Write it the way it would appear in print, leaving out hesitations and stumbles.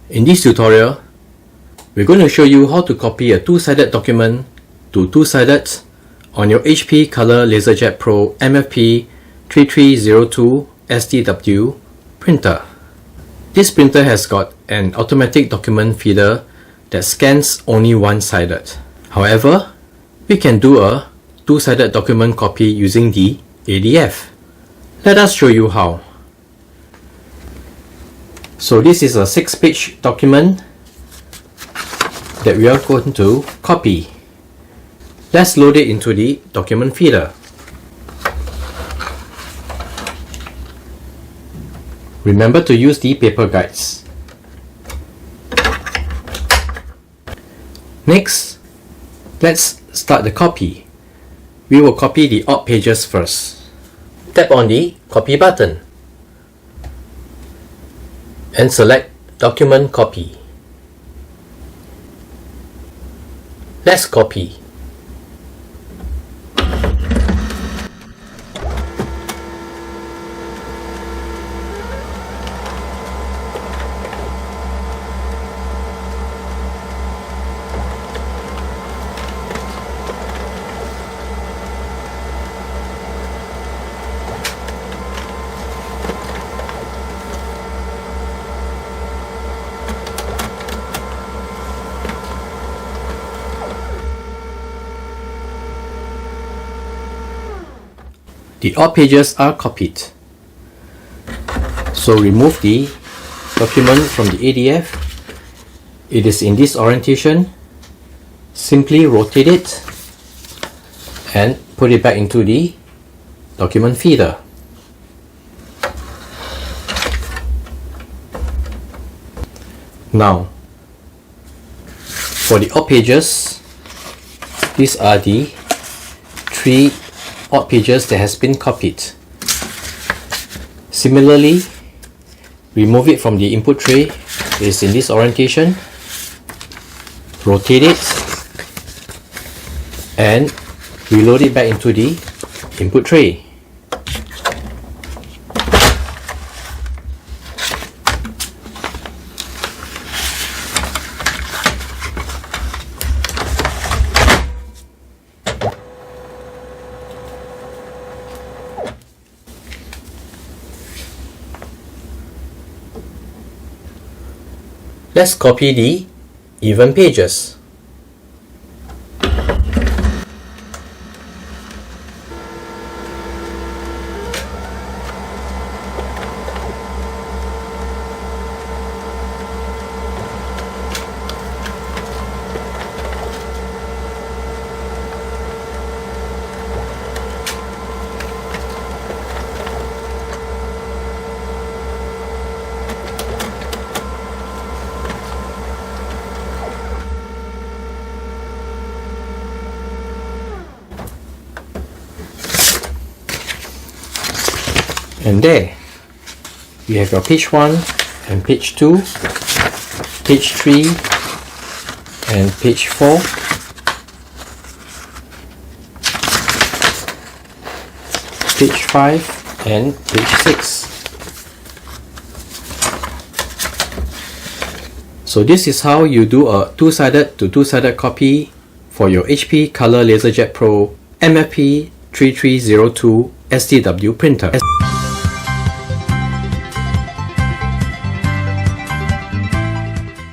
In this tutorial, we're going to show you how to copy a two-sided document to two-sided on your HP Color LaserJet Pro MFP 3302 STW printer. This printer has got an automatic document feeder that scans only one-sided. However, we can do a two-sided document copy using the ADF. Let us show you how. So this is a 6-page document that we are going to copy. Let's load it into the document feeder. Remember to use the paper guides. Next, let's start the copy. We will copy the odd pages first. Tap on the copy button and select document copy. Let's copy. The odd pages are copied. So remove the document from the ADF. It is in this orientation. Simply rotate it and put it back into the document feeder. Now, for the odd pages, these are the 3 odd pages that has been copied. Similarly, remove it from the input tray. It is in this orientation. Rotate it and reload it back into the input tray. Let's copy the even pages. And there, you have your page 1 and page 2, page 3 and page 4, page 5 and page 6. So this is how you do a two-sided to two-sided copy for your HP Color LaserJet Pro MFP 3302 STW printer.